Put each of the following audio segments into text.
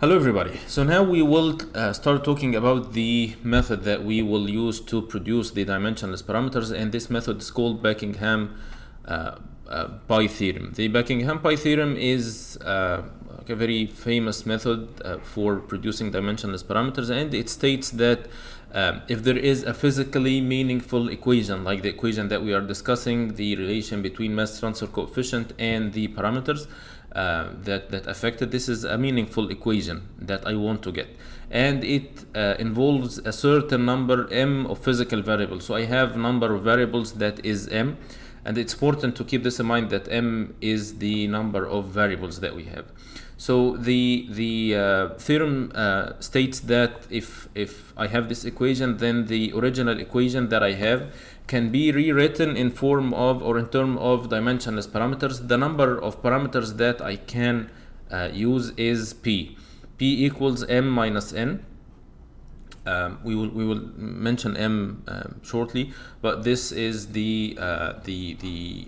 Hello everybody. So now we will start talking about the method that we will use to produce the dimensionless parameters, and this method is called Buckingham Pi Theorem. The Buckingham Pi Theorem is like a very famous method for producing dimensionless parameters, and it states that if there is a physically meaningful equation, like the equation that we are discussing, the relation between mass transfer coefficient and the parameters that affected, this is a meaningful equation that I want to get, and it involves a certain number m of physical variables. So I have number of variables that is m, and it's important to keep this in mind that m is the number of variables that we have. So the theorem states that if I have this equation, then the original equation that I have can be rewritten in form of, or in terms of, dimensionless parameters. The number of parameters that I can use is p. P equals m minus n. We will mention m shortly, but this is the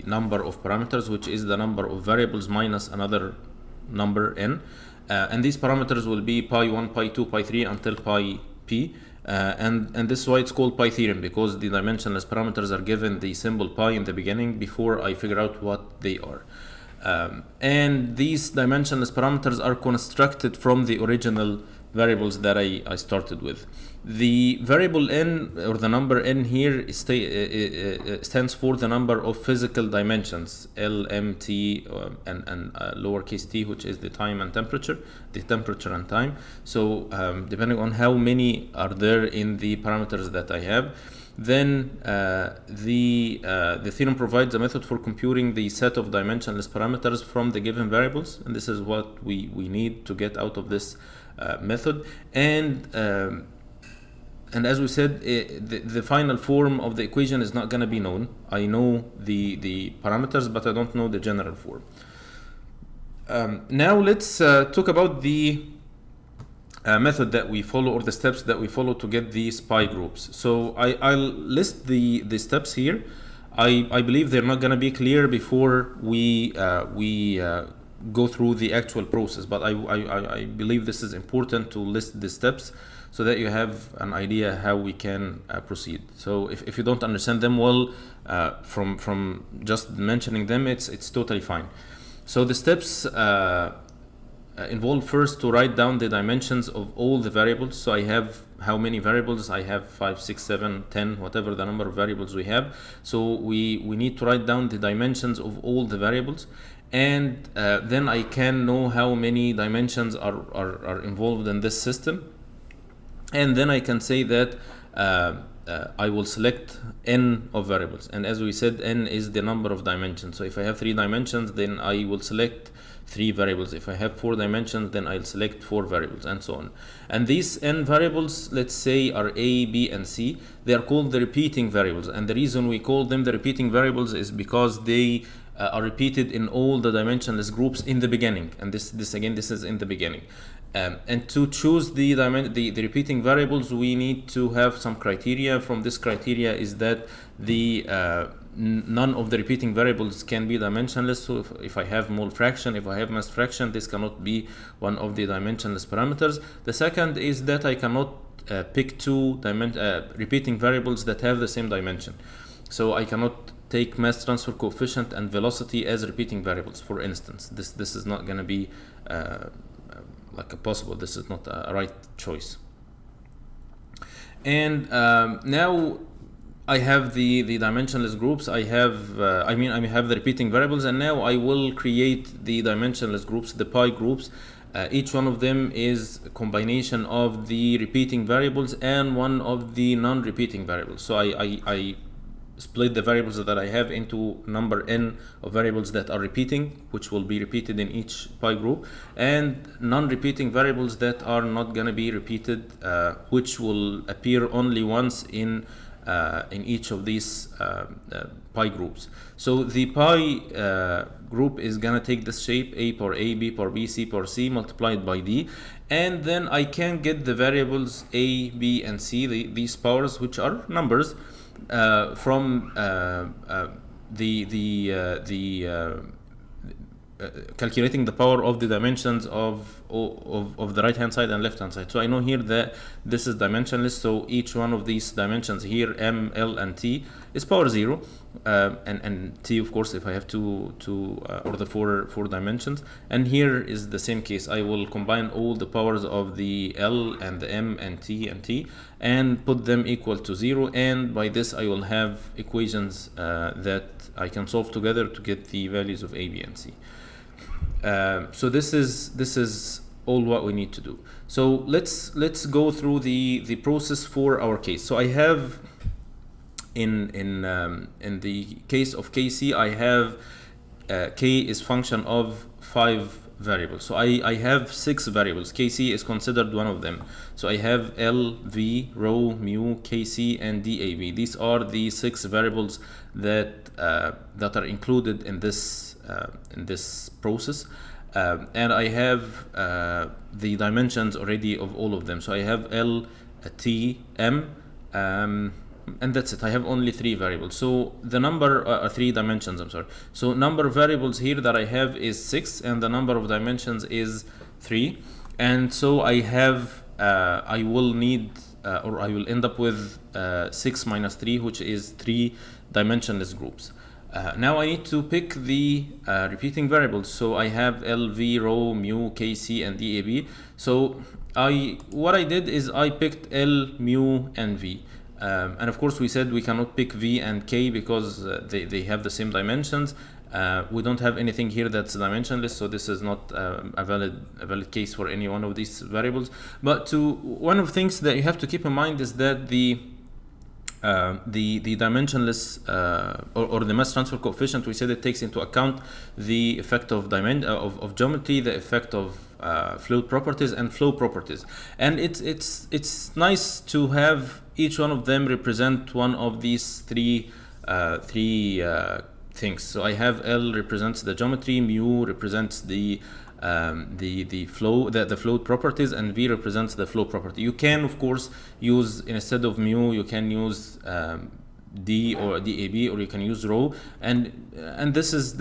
number of parameters, which is the number of variables minus another number n, and these parameters will be pi 1, pi 2, pi 3 until pi p, and this is why it's called pi theorem, because the dimensionless parameters are given the symbol pi in the beginning before I figure out what they are. And these dimensionless parameters are constructed from the original variables that I started with. The variable n, or the number n here, stands for the number of physical dimensions, L, M, T, and lowercase t, which is the time and temperature, the temperature and time. So depending on how many are there in the parameters that I have, then the theorem provides a method for computing the set of dimensionless parameters from the given variables, and this is what we need to get out of this method. And as we said, the final form of the equation is not going to be known. I know the parameters, but I don't know the general form. Now let's talk about the method that we follow, or the steps that we follow to get these pi groups. So I'll list the steps here. I believe they're not going to be clear before we go through the actual process, but I believe this is important to list the steps so that you have an idea how we can proceed. So if you don't understand them well from just mentioning them, it's totally fine. So the steps involve first to write down the dimensions of all the variables. So I have how many variables? I have 5, 6, 7, 10, whatever the number of variables we have. So we need to write down the dimensions of all the variables, and then I can know how many dimensions are involved in this system, and then I can say that I will select n of variables, and as we said, n is the number of dimensions. So if I have 3 dimensions, then I will select 3 variables. If I have 4 dimensions, then I'll select 4 variables, and so on. And these n variables, let's say, are a, b, and c. They are called the repeating variables, and the reason we call them the repeating variables is because they are repeated in all the dimensionless groups in the beginning, and this is in the beginning. And to choose the repeating variables, we need to have some criteria. From this criteria is that none of the repeating variables can be dimensionless. So if I have mole fraction, if I have mass fraction, this cannot be one of the dimensionless parameters. The second is that I cannot pick 2 repeating variables that have the same dimension. So I cannot take mass transfer coefficient and velocity as repeating variables, for instance. This is not going to be possible. This is not a right choice. And now I have the dimensionless groups. I have I have the repeating variables, and now I will create the dimensionless groups, the pi groups. Each one of them is a combination of the repeating variables and one of the non-repeating variables. So I split the variables that I have into number n of variables that are repeating, which will be repeated in each pi group, and non-repeating variables that are not going to be repeated, which will appear only once in each of these pi groups. So the pi group is going to take this shape: a power a, b power b, c power c multiplied by d, and then I can get the variables a, b, and c, these powers, which are numbers, from calculating the power of the dimensions of of the right hand side and left hand side. So I know here that this is dimensionless, so each one of these dimensions here, m, l, and t, is power 0, and t, of course, if I have two or the four dimensions. And here is the same case. I will combine all the powers of the l and the m and t and put them equal to 0, and by this I will have equations that I can solve together to get the values of a, b, and c. So this is all what we need to do. So let's go through the process for our case. So I have in the case of KC, I have K is function of 5 variables. So I have 6 variables. KC is considered one of them. So I have L, V, rho, mu, KC, and DAB. These are the 6 variables that are included in this process. And I have the dimensions already of all of them. So I have L, T, M, and that's it. I have only 3 variables. So the number, 3 dimensions, I'm sorry. So number of variables here that I have is 6, and the number of dimensions is 3. And so I have, I will need, or I will end up with 6 minus 3, which is 3 dimensionless groups. Now I need to pick the repeating variables. So I have L, V, rho, mu, KC, and DAB. So what I did is I picked L, mu, and V. And of course we said we cannot pick V and K because they have the same dimensions. We don't have anything here that's dimensionless, so this is not a valid case for any one of these variables. But one of the things that you have to keep in mind is that the dimensionless or the mass transfer coefficient, we said it takes into account the effect of geometry, the effect of fluid properties and flow properties, and it's nice to have each one of them represent one of these three things. So I have L represents the geometry, mu represents the fluid properties, and V represents the flow property. You can of course use, instead of mu, you can use D or DAB, or you can use rho, and this is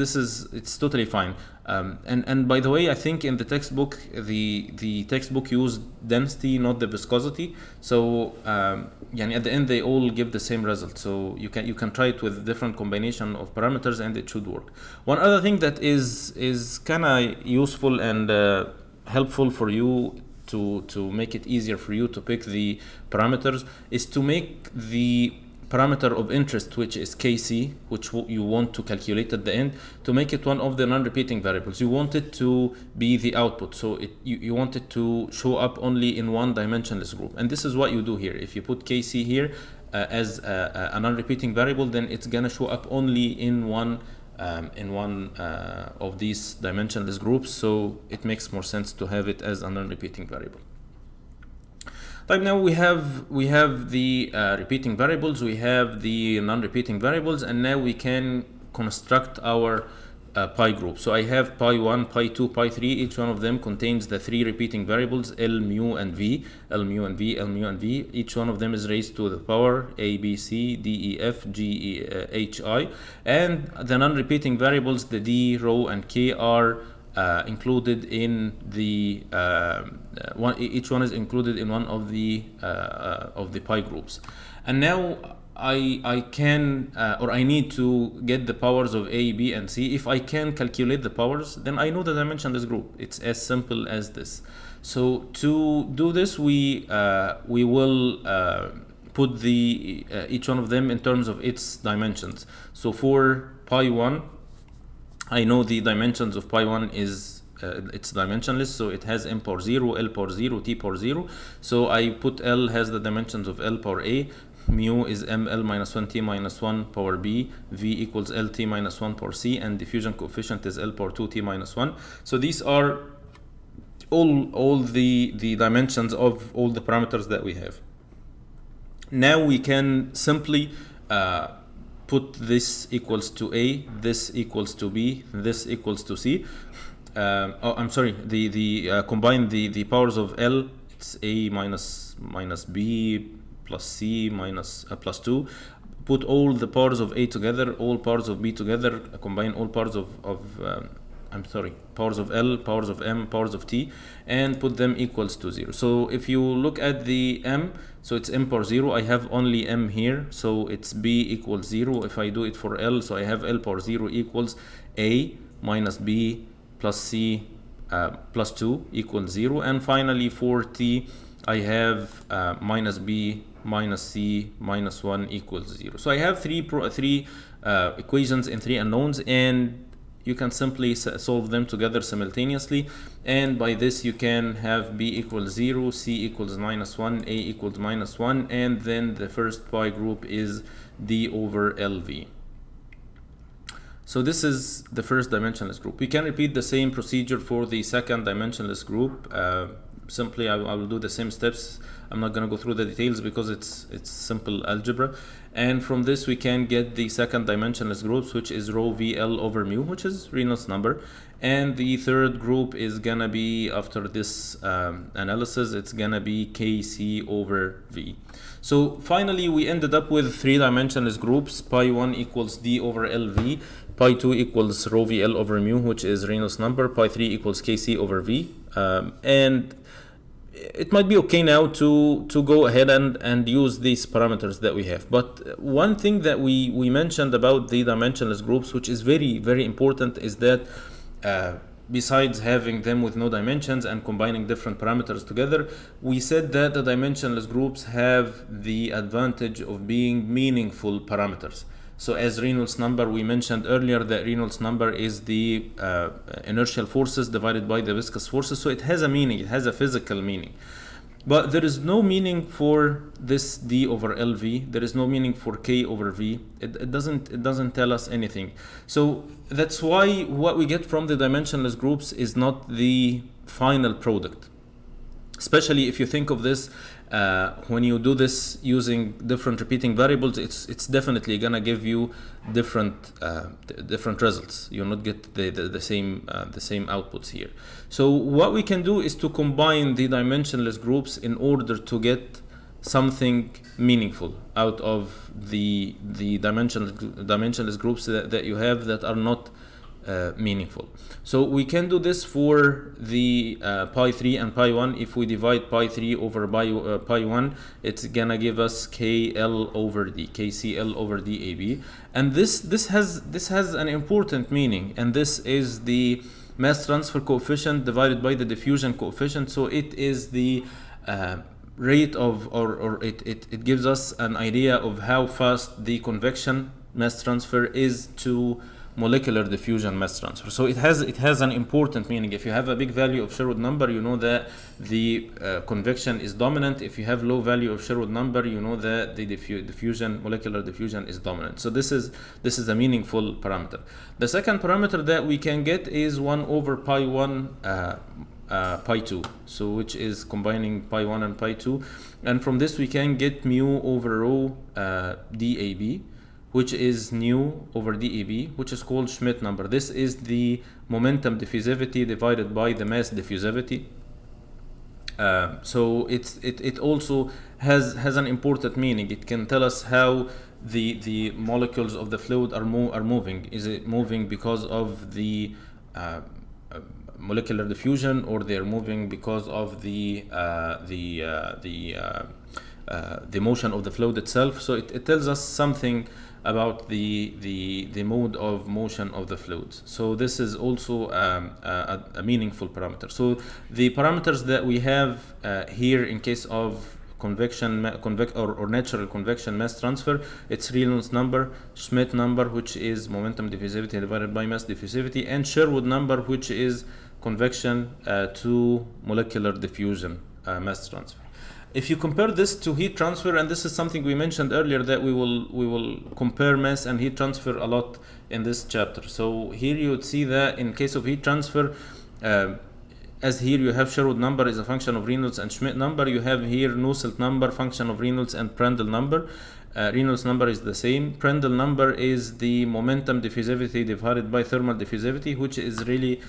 it's totally fine. And by the way, I think in the textbook the textbook used density, not the viscosity. So at the end they all give the same result. So you can try it with different combination of parameters and it should work. One other thing that is kind of useful and helpful for you to make it easier for you to pick the parameters is to make the parameter of interest, which is KC, which you want to calculate at the end, to make it one of the non-repeating variables. You want it to be the output, so you want it to show up only in one dimensionless group, and this is what you do here. If you put KC here as a non-repeating variable, then it's gonna show up only in one of these dimensionless groups, so it makes more sense to have it as a non-repeating variable. Right now we have the repeating variables, we have the non-repeating variables, and now we can construct our pi group. So I have pi 1, pi 2, pi 3. Each one of them contains the 3 repeating variables, L, mu, and V. L, mu, and V, L, mu, and V. Each one of them is raised to the power A, B, C, D, E, F, G, E, H, I. And the non-repeating variables, the D, rho, and K, are included in the each one is included in one of the pi groups. And now I can or I need to get the powers of A, B, and C. If I can calculate the powers, then I know the dimension of this group. It's as simple as this. So to do this, we will put the each one of them in terms of its dimensions. So for pi 1, I know the dimensions of pi 1 is it's dimensionless, so it has m power 0, L power 0, T power 0. So I put L has the dimensions of L power A, mu is ml minus 1 T minus 1 power B, V equals LT minus 1 power C, and diffusion coefficient is L power 2 T minus 1. So these are all the dimensions of all the parameters that we have. Now we can simply put this equals to A, this equals to B, this equals to C. I'm sorry, combine the powers of L, it's A minus B plus C minus plus 2. Put all the powers of A together, all powers of B together, combine all powers of I'm sorry, powers of L, powers of M, powers of T, and put them equals to 0. So if you look at the M, so it's M power 0, I have only M here, so it's B equals 0. If I do it for L, so I have L power 0 equals A minus B plus C plus 2 equals 0. And finally for T, I have minus B minus C minus 1 equals 0. So I have three equations and three unknowns, and you can simply solve them together simultaneously, and by this you can have B equals 0, C equals minus 1, A equals minus 1, and then the first pi group is D over LV. So this is the first dimensionless group. We can repeat the same procedure for the second dimensionless group. Simply I will do the same steps. I'm not going to go through the details because it's simple algebra. And from this we can get the second dimensionless groups, which is rho VL over mu, which is Reynolds number. And the third group is gonna be, after this analysis, it's gonna be KC over V. So finally we ended up with three dimensionless groups. Pi 1 equals D over LV, pi 2 equals rho VL over mu, which is Reynolds number, pi 3 equals KC over V. And it might be okay now to go ahead and use these parameters that we have. But one thing that we mentioned about the dimensionless groups, which is very, very important, is that besides having them with no dimensions and combining different parameters together, we said that the dimensionless groups have the advantage of being meaningful parameters. So as Reynolds number, we mentioned earlier that Reynolds number is the inertial forces divided by the viscous forces. So it has a meaning, it has a physical meaning. But there is no meaning for this D over LV. There is no meaning for K over V. It doesn't tell us anything. So that's why what we get from the dimensionless groups is not the final product. Especially if you think of this, when you do this using different repeating variables, it's definitely gonna give you different results. You'll not get the same outputs here. So what we can do is to combine the dimensionless groups in order to get something meaningful out of the dimensionless groups that you have that are not meaningful. So we can do this for the pi 3 and pi 1. If we divide pi 3 over pi 1, it's gonna give us KL over D, KCL over DAB. And this has an important meaning, and this is the mass transfer coefficient divided by the diffusion coefficient. So it is the rate of, or it gives us an idea of how fast the convection mass transfer is to molecular diffusion mass transfer. So it has an important meaning. If you have a big value of Sherwood number, you know that the convection is dominant. If you have low value of Sherwood number, you know that the molecular diffusion is dominant. So this is a meaningful parameter. The second parameter that we can get is 1 over pi 1 pi 2, so which is combining pi 1 and pi 2, and from this we can get mu over rho DAB, which is nu over DAB, which is called Schmidt number. This is the momentum diffusivity divided by the mass diffusivity. So it also has an important meaning. It can tell us how the molecules of the fluid are moving. Is it moving because of the molecular diffusion, or they're moving because of the motion of the fluid itself? So it tells us something about the mode of motion of the fluids. So this is also a meaningful parameter. So the parameters that we have here in case of convection or natural convection mass transfer, it's Reynolds number, Schmidt number, which is momentum diffusivity divided by mass diffusivity, and Sherwood number, which is convection to molecular diffusion mass transfer. If you compare this to heat transfer, and this is something we mentioned earlier, that we will compare mass and heat transfer a lot in this chapter. So here you would see that in case of heat transfer, as here you have Sherwood number is a function of Reynolds and Schmidt number, you have here Nusselt number, function of Reynolds and Prandtl number. Reynolds number is the same. Prandtl number is the momentum diffusivity divided by thermal diffusivity, which is really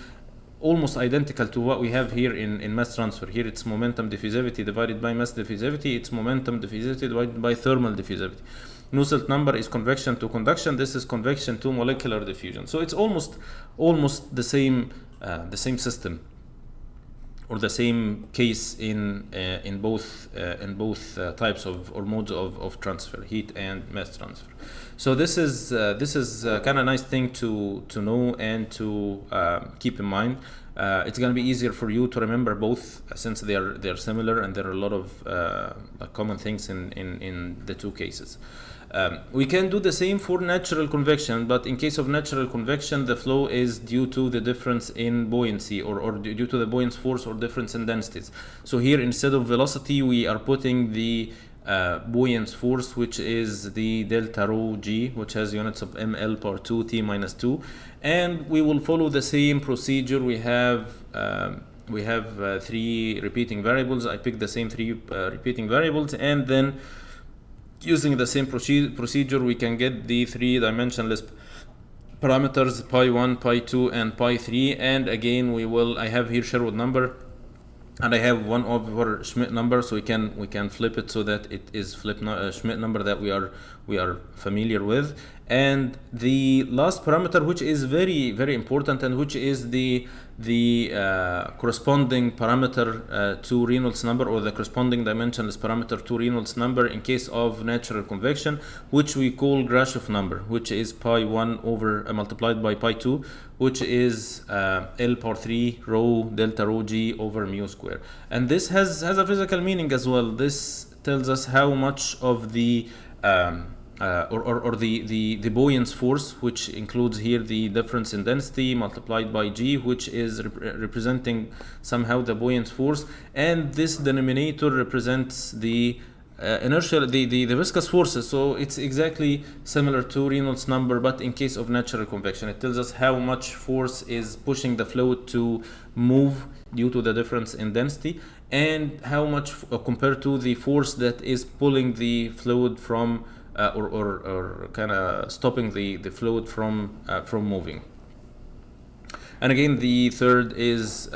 almost identical to what we have here in mass transfer. Here it's momentum diffusivity divided by mass diffusivity. It's momentum diffusivity divided by thermal diffusivity. Nusselt number is convection to conduction. This is convection to molecular diffusion. So it's almost the same system, or the same case in both types of or modes of transfer, heat and mass transfer. So this is kind of nice thing to know and to keep in mind. It's going to be easier for you to remember both, since they are similar, and there are a lot of common things in the two cases. We can do the same for natural convection, but in case of natural convection, the flow is due to the difference in buoyancy, or due to the buoyant force or difference in densities. So here, instead of velocity, we are putting the buoyant force, which is the delta rho g, which has units of ml power 2 t minus 2, and we will follow the same procedure. We have three repeating variables. I picked the same three repeating variables, and then using the same procedure, we can get the three dimensionless parameters pi 1, pi 2, and pi 3. And again, I have here Sherwood number, and I have 1 over Schmidt number, so we can flip it so that it is Schmidt number that we are familiar with. And the last parameter, which is very, very important, and which is the corresponding parameter to Reynolds number, or the corresponding dimensionless parameter to Reynolds number in case of natural convection, which we call Grashof number, which is pi 1 over multiplied by pi 2, which is L power 3 rho delta rho g over mu square. And this has a physical meaning as well. This tells us how much of the the buoyant force, which includes here the difference in density multiplied by g, which is representing somehow the buoyant force, and this denominator represents the inertial, the viscous forces. So it's exactly similar to Reynolds number, but in case of natural convection, it tells us how much force is pushing the fluid to move due to the difference in density, and how much compared to the force that is pulling the fluid from or kind of stopping the fluid from moving. And again, the third is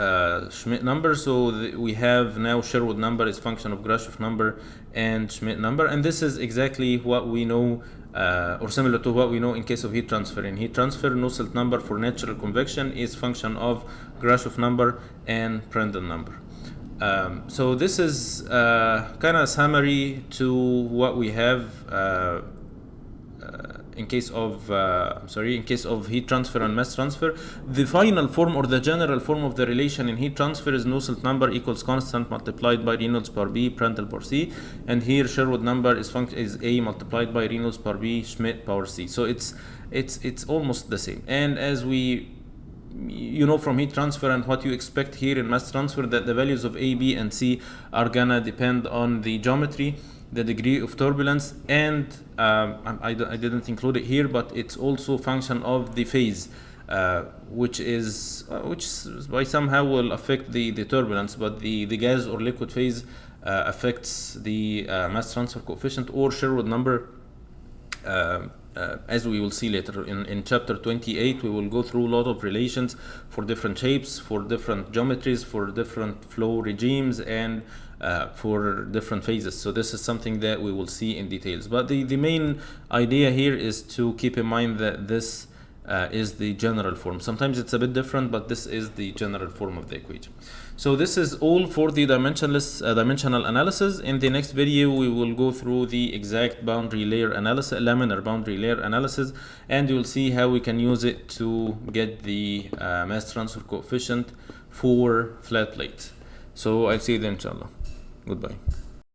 Schmidt number. So we have now Sherwood number is function of Grashof number and Schmidt number, and this is exactly what we know, or similar to what we know in case of heat transfer. In heat transfer, Nusselt number for natural convection is function of Grashof number and Prandtl number. So this is kind of a summary to what we have in case of heat transfer and mass transfer. The final form, or the general form of the relation in heat transfer, is Nusselt number equals constant multiplied by Reynolds power b Prandtl power c, and here Sherwood number is a multiplied by Reynolds power b Schmidt power c. So it's almost the same. And as you know from heat transfer and what you expect here in mass transfer, that the values of A, B, and C are gonna depend on the geometry, the degree of turbulence, and I didn't include it here, but it's also function of the phase, which by somehow will affect the turbulence, but the gas or liquid phase affects the mass transfer coefficient or Sherwood number. As we will see later in chapter 28, we will go through a lot of relations for different shapes, for different geometries, for different flow regimes, and for different phases. So this is something that we will see in details. But the main idea here is to keep in mind that this is the general form. Sometimes it's a bit different, but this is the general form of the equation. So this is all for the dimensional analysis. In the next video, we will go through the exact boundary layer analysis, laminar boundary layer analysis, and you'll see how we can use it to get the mass transfer coefficient for flat plates. So I'll see you then, inshallah. Goodbye.